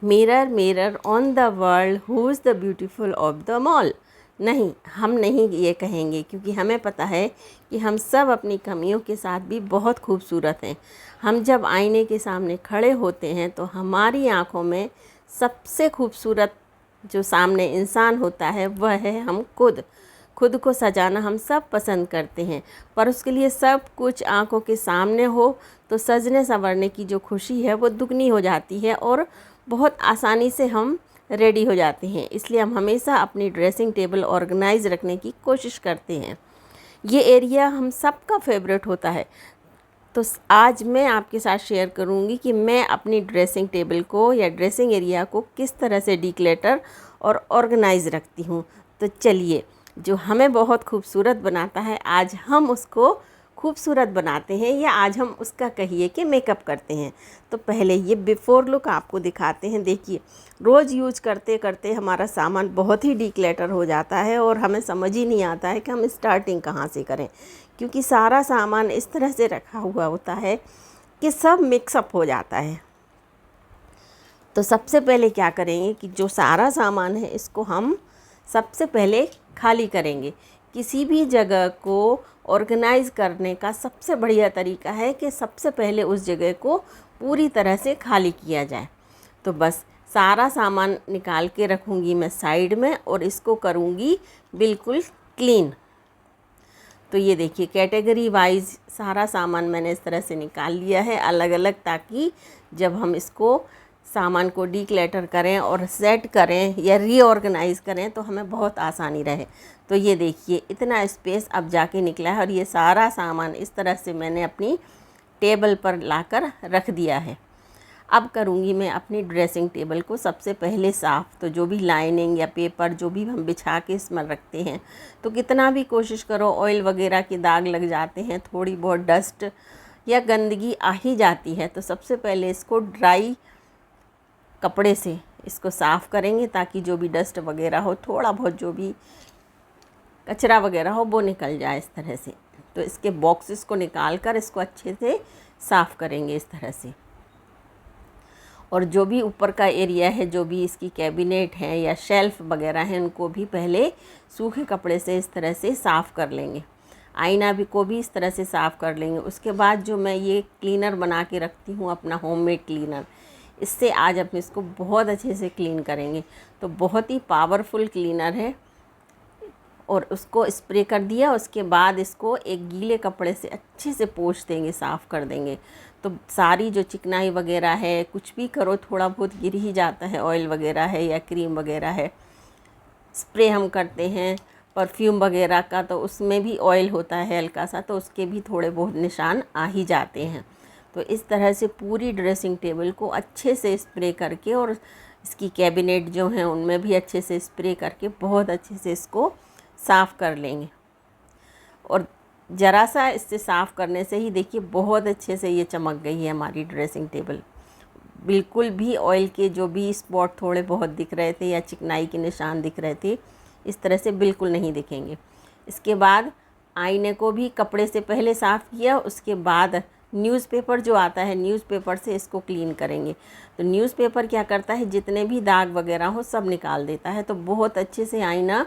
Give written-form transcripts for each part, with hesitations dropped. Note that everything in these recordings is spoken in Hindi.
Mirror mirror on the world who is the beautiful of the mall. नहीं, हम नहीं ये कहेंगे, क्योंकि हमें पता है कि हम सब अपनी कमियों के साथ भी बहुत खूबसूरत हैं। हम जब आईने के सामने खड़े होते हैं तो हमारी आँखों में सबसे खूबसूरत जो सामने इंसान होता है वह है हम खुद। खुद को सजाना हम सब पसंद करते हैं, पर उसके लिए सब कुछ आंखों के सामने हो तो सजने संवरने की जो खुशी है वो दुगनी हो जाती है और बहुत आसानी से हम रेडी हो जाते हैं। इसलिए हम हमेशा अपनी ड्रेसिंग टेबल ऑर्गेनाइज रखने की कोशिश करते हैं। ये एरिया हम सबका फेवरेट होता है। तो आज मैं आपके साथ शेयर करूंगी कि मैं अपनी ड्रेसिंग टेबल को या ड्रेसिंग एरिया को किस तरह से डिक्लेटर और ऑर्गेनाइज रखती हूँ। तो चलिए, जो हमें बहुत खूबसूरत बनाता है आज हम उसको खूबसूरत बनाते हैं, या आज हम उसका कहिए कि मेकअप करते हैं। तो पहले ये बिफ़ोर लुक आपको दिखाते हैं। देखिए, रोज़ यूज करते करते हमारा सामान बहुत ही डिक्लेटर हो जाता है और हमें समझ ही नहीं आता है कि हम स्टार्टिंग कहाँ से करें, क्योंकि सारा सामान इस तरह से रखा हुआ होता है कि सब मिक्सअप हो जाता है। तो सबसे पहले क्या करेंगे कि जो सारा सामान है इसको हम सबसे पहले खाली करेंगे। किसी भी जगह को ऑर्गेनाइज़ करने का सबसे बढ़िया तरीका है कि सबसे पहले उस जगह को पूरी तरह से खाली किया जाए। तो बस सारा सामान निकाल के रखूँगी मैं साइड में और इसको करूँगी बिल्कुल क्लीन। तो ये देखिए, कैटेगरी वाइज सारा सामान मैंने इस तरह से निकाल लिया है अलग अलग, ताकि जब हम इसको सामान को डिक्लटर करें और सेट करें या रीऑर्गेनाइज़ करें तो हमें बहुत आसानी रहे। तो ये देखिए, इतना स्पेस अब जाके निकला है और ये सारा सामान इस तरह से मैंने अपनी टेबल पर लाकर रख दिया है। अब करूँगी मैं अपनी ड्रेसिंग टेबल को सबसे पहले साफ़। तो जो भी लाइनिंग या पेपर जो भी हम बिछा के इसमें रखते हैं, तो कितना भी कोशिश करो ऑयल वगैरह के दाग लग जाते हैं, थोड़ी बहुत डस्ट या गंदगी आ ही जाती है। तो सबसे पहले इसको ड्राई कपड़े से इसको साफ़ करेंगे ताकि जो भी डस्ट वगैरह हो, थोड़ा बहुत जो भी कचरा वगैरह हो वो निकल जाए इस तरह से। तो इसके बॉक्सेस को निकाल कर इसको अच्छे से साफ़ करेंगे इस तरह से। और जो भी ऊपर का एरिया है, जो भी इसकी कैबिनेट है या शेल्फ़ वगैरह हैं, उनको भी पहले सूखे कपड़े से इस तरह से साफ़ कर लेंगे। आईना भी को भी इस तरह से साफ़ कर लेंगे। उसके बाद जो मैं ये क्लीनर बना के रखती हूँ अपना होममेड क्लीनर, इससे आज हम इसको बहुत अच्छे से क्लीन करेंगे। तो बहुत ही पावरफुल क्लीनर है। और उसको स्प्रे कर दिया, उसके बाद इसको एक गीले कपड़े से अच्छे से पोंछ देंगे, साफ़ कर देंगे। तो सारी जो चिकनाई वगैरह है, कुछ भी करो थोड़ा बहुत गिर ही जाता है, ऑयल वगैरह है या क्रीम वगैरह है। स्प्रे हम करते हैं परफ्यूम वगैरह का, तो उसमें भी ऑयल होता है हल्का सा, तो उसके भी थोड़े बहुत निशान आ ही जाते हैं। तो इस तरह से पूरी ड्रेसिंग टेबल को अच्छे से स्प्रे करके और इसकी कैबिनेट जो हैं उनमें भी अच्छे से स्प्रे करके बहुत अच्छे से इसको साफ़ कर लेंगे। और ज़रा सा इससे साफ़ करने से ही देखिए बहुत अच्छे से ये चमक गई है हमारी ड्रेसिंग टेबल। बिल्कुल भी ऑयल के जो भी स्पॉट थोड़े बहुत दिख रहे थे या चिकनाई के निशान दिख रहे थे, इस तरह से बिल्कुल नहीं दिखेंगे। इसके बाद आईने को भी कपड़े से पहले साफ़ किया, उसके बाद न्यूज़पेपर जो आता है, न्यूज़पेपर से इसको क्लीन करेंगे। तो न्यूज़पेपर क्या करता है, जितने भी दाग वगैरह हो सब निकाल देता है। तो बहुत अच्छे से आईना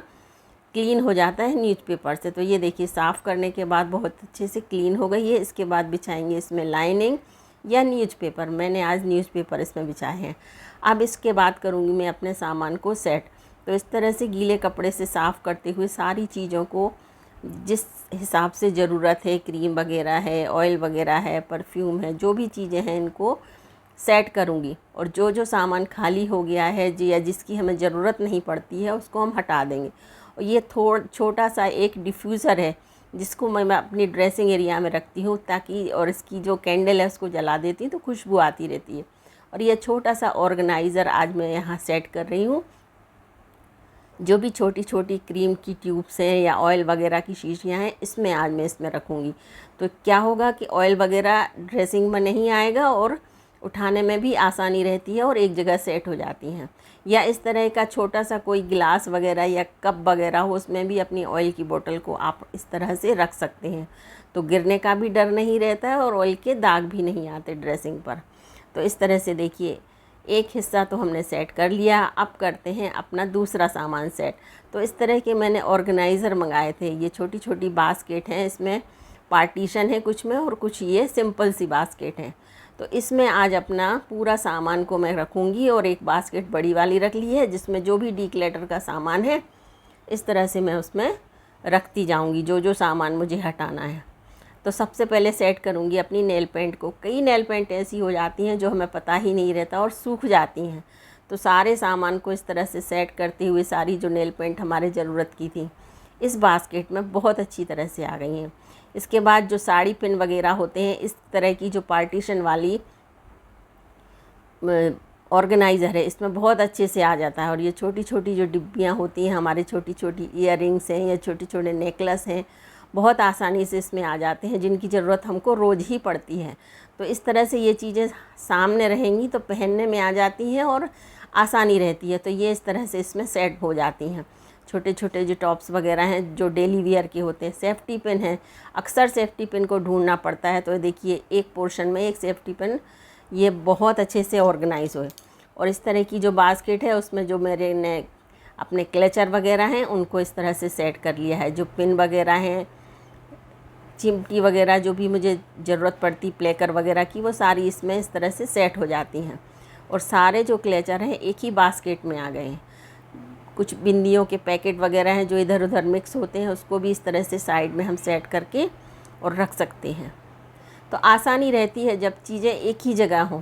क्लीन हो जाता है न्यूज़पेपर से। तो ये देखिए, साफ़ करने के बाद बहुत अच्छे से क्लीन हो गई है। इसके बाद बिछाएंगे इसमें लाइनिंग या न्यूज़पेपर। मैंने आज न्यूज़पेपर इसमें बिछाए हैं। अब इसके बाद करूँगी मैं अपने सामान को सेट। तो इस तरह से गीले कपड़े से साफ़ करते हुए सारी चीज़ों को जिस हिसाब से ज़रूरत है, क्रीम वगैरह है, ऑयल वगैरह है, परफ्यूम है, जो भी चीज़ें हैं इनको सेट करूँगी। और जो जो सामान खाली हो गया है या जिसकी हमें ज़रूरत नहीं पड़ती है उसको हम हटा देंगे। और ये छोटा सा एक डिफ्यूज़र है जिसको मैं अपनी ड्रेसिंग एरिया में रखती हूँ, ताकि और इसकी जो कैंडल है उसको जला देती हूँ तो खुशबू आती रहती है। और ये छोटा सा ऑर्गेनाइज़र आज मैं यहाँ सेट कर रही हूँ। जो भी छोटी छोटी क्रीम की ट्यूब्स हैं या ऑयल वगैरह की शीशियाँ हैं, इसमें आज मैं इसमें रखूँगी। तो क्या होगा कि ऑयल वगैरह ड्रेसिंग में नहीं आएगा और उठाने में भी आसानी रहती है और एक जगह सेट हो जाती हैं। या इस तरह का छोटा सा कोई गिलास वगैरह या कप वगैरह हो, उसमें भी अपनी ऑयल की बोतल को आप इस तरह से रख सकते हैं। तो गिरने का भी डर नहीं रहता है और ऑयल के दाग भी नहीं आते ड्रेसिंग पर। तो इस तरह से देखिए, एक हिस्सा तो हमने सेट कर लिया, अब करते हैं अपना दूसरा सामान सेट। तो इस तरह के मैंने ऑर्गेनाइज़र मंगाए थे। ये छोटी छोटी बास्केट हैं, इसमें पार्टीशन है कुछ में और कुछ ये सिंपल सी बास्केट हैं। तो इसमें आज अपना पूरा सामान को मैं रखूँगी और एक बास्केट बड़ी वाली रख ली है जिसमें जो भी डीक्लटर का सामान है इस तरह से मैं उसमें रखती जाऊँगी, जो जो सामान मुझे हटाना है। तो सबसे पहले सेट करूँगी अपनी नेल पेंट को। कई नेल पेंट ऐसी हो जाती हैं जो हमें पता ही नहीं रहता और सूख जाती हैं। तो सारे सामान को इस तरह से सेट करते हुए सारी जो नेल पेंट हमारे ज़रूरत की थी इस बास्केट में बहुत अच्छी तरह से आ गई हैं। इसके बाद जो साड़ी पिन वगैरह होते हैं, इस तरह की जो पार्टीशन वाली ऑर्गेनाइज़र है इसमें बहुत अच्छे से आ जाता है। और ये छोटी छोटी जो डिब्बियाँ होती हैं, हमारे छोटी छोटी ईयरिंग्स हैं या छोटे छोटे नेकलेस हैं, बहुत आसानी से इसमें आ जाते हैं, जिनकी ज़रूरत हमको रोज़ ही पड़ती है। तो इस तरह से ये चीज़ें सामने रहेंगी तो पहनने में आ जाती हैं और आसानी रहती है। तो ये इस तरह से इसमें सेट हो जाती हैं। छोटे छोटे जो टॉप्स वगैरह हैं जो डेली वियर के होते हैं, सेफ्टी पिन है, अक्सर सेफ्टी पिन को ढूंढना पड़ता है। तो देखिए एक पोर्शन में एक सेफ्टी पिन ये बहुत अच्छे से ऑर्गेनाइज़ हुए। और इस तरह की जो बास्केट है उसमें जो मेरे ने अपने क्लचर वगैरह हैं उनको इस तरह से सेट कर लिया है। जो पिन वगैरह हैं, चिमटी वगैरह जो भी मुझे ज़रूरत पड़ती प्लेकर वगैरह की, वो सारी इसमें इस तरह से सेट हो जाती हैं। और सारे जो क्लेचर हैं एक ही बास्केट में आ गए हैं। कुछ बिंदियों के पैकेट वगैरह हैं जो इधर उधर मिक्स होते हैं, उसको भी इस तरह से साइड में हम सेट करके और रख सकते हैं। तो आसानी रहती है जब चीज़ें एक ही जगह हों।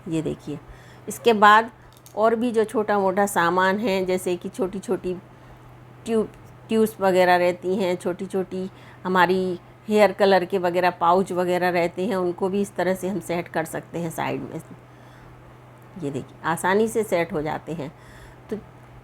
ये देखिए, इसके बाद और भी जो छोटा मोटा सामान है, जैसे कि छोटी छोटी ट्यूब्स वगैरह रहती हैं, छोटी छोटी हमारी हेयर कलर के वगैरह पाउच वगैरह रहते हैं, उनको भी इस तरह से हम सेट कर सकते हैं साइड में। ये देखिए आसानी से सेट हो जाते हैं। तो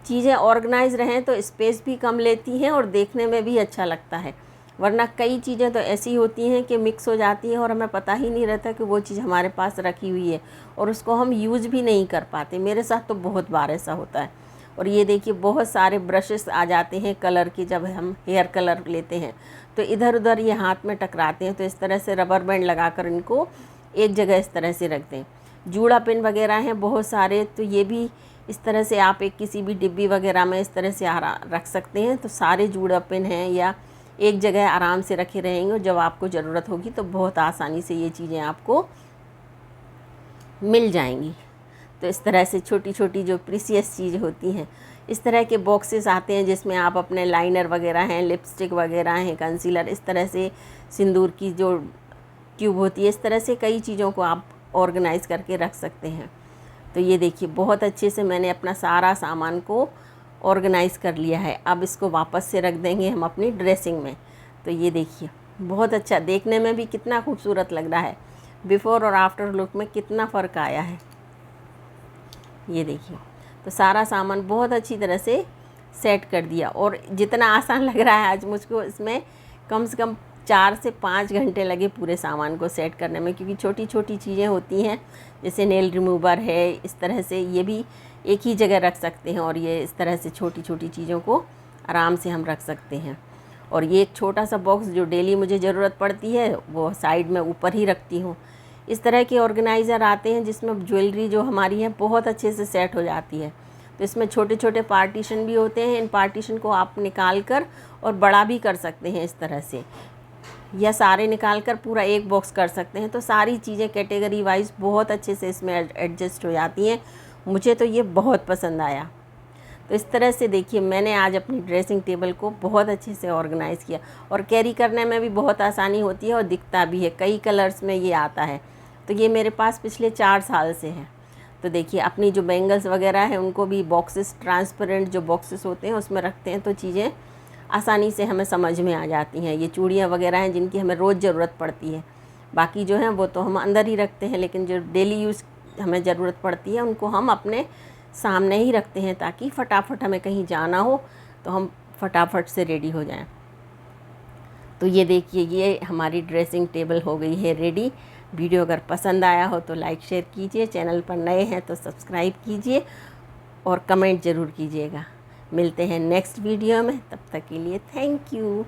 चीज़ें ऑर्गेनाइज रहें तो स्पेस भी कम लेती हैं और देखने में भी अच्छा लगता है। वरना कई चीज़ें तो ऐसी होती हैं कि मिक्स हो जाती हैं और हमें पता ही नहीं रहता कि वो चीज़ हमारे पास रखी हुई है और उसको हम यूज़ भी नहीं कर पाते। मेरे साथ तो बहुत बार ऐसा होता है। और ये देखिए बहुत सारे ब्रशेस आ जाते हैं कलर के, जब हम हेयर कलर लेते हैं तो इधर उधर ये हाथ में टकराते हैं। तो इस तरह से रबर बैंड लगाकर इनको एक जगह इस तरह से रख दें। जूड़ा पिन वगैरह हैं बहुत सारे, तो ये भी इस तरह से आप एक किसी भी डिब्बी वगैरह में इस तरह से रख सकते हैं। तो सारे जूड़ा पिन हैं या एक जगह आराम से रखे रहेंगे और जब आपको ज़रूरत होगी तो बहुत आसानी से ये चीज़ें आपको मिल जाएंगी। तो इस तरह से छोटी छोटी जो प्रीसियस चीज़ होती हैं, इस तरह के बॉक्सेस आते हैं जिसमें आप अपने लाइनर वगैरह हैं, लिपस्टिक वगैरह हैं, कंसीलर, इस तरह से सिंदूर की जो ट्यूब होती है, इस तरह से कई चीज़ों को आप ऑर्गेनाइज़ करके रख सकते हैं। तो ये देखिए बहुत अच्छे से मैंने अपना सारा सामान को ऑर्गेनाइज़ कर लिया है। अब इसको वापस से रख देंगे हम अपनी ड्रेसिंग में। तो ये देखिए बहुत अच्छा, देखने में भी कितना खूबसूरत लग रहा है। बिफ़ोर और आफ्टर लुक में कितना फ़र्क आया है। ये देखिए तो सारा सामान बहुत अच्छी तरह से सेट कर दिया। और जितना आसान लग रहा है आज मुझको, इसमें कम से कम 4 से 5 घंटे लगे पूरे सामान को सेट करने में, क्योंकि छोटी छोटी चीज़ें होती हैं जैसे नेल रिमूवर है, इस तरह से ये भी एक ही जगह रख सकते हैं। और ये इस तरह से छोटी छोटी चीज़ों को आराम से हम रख सकते हैं। और ये एक छोटा सा बॉक्स जो डेली मुझे ज़रूरत पड़ती है वो साइड में ऊपर ही रखती हूँ। इस तरह के ऑर्गेनाइज़र आते हैं जिसमें ज्वेलरी जो हमारी है बहुत अच्छे से सेट हो जाती है। तो इसमें छोटे छोटे पार्टीशन भी होते हैं। इन पार्टीशन को आप निकाल कर और बड़ा भी कर सकते हैं इस तरह से, या सारे निकाल कर पूरा एक बॉक्स कर सकते हैं। तो सारी चीज़ें कैटेगरी वाइज बहुत अच्छे से इसमें एडजस्ट हो जाती हैं। मुझे तो ये बहुत पसंद आया। तो इस तरह से देखिए मैंने आज अपनी ड्रेसिंग टेबल को बहुत अच्छे से ऑर्गेनाइज़ किया और कैरी करने में भी बहुत आसानी होती है और दिखता भी है। कई कलर्स में ये आता है। तो ये मेरे पास पिछले 4 साल से है। तो देखिए अपनी जो बैंगल्स वगैरह हैं उनको भी बॉक्सेस, ट्रांसपेरेंट जो बॉक्सेस होते हैं उसमें रखते हैं तो चीज़ें आसानी से हमें समझ में आ जाती हैं। ये चूड़ियाँ वगैरह हैं जिनकी हमें रोज़ ज़रूरत पड़ती है, बाकी जो हैं वो तो हम अंदर ही रखते हैं, लेकिन जो डेली यूज़ हमें ज़रूरत पड़ती है उनको हम अपने सामने ही रखते हैं ताकि फटाफट हमें कहीं जाना हो तो हम फटाफट से रेडी हो जाएं। तो ये देखिए ये हमारी ड्रेसिंग टेबल हो गई है रेडी। वीडियो अगर पसंद आया हो तो लाइक शेयर कीजिए, चैनल पर नए हैं तो सब्सक्राइब कीजिए और कमेंट ज़रूर कीजिएगा। मिलते हैं नेक्स्ट वीडियो में, तब तक के लिए थैंक यू।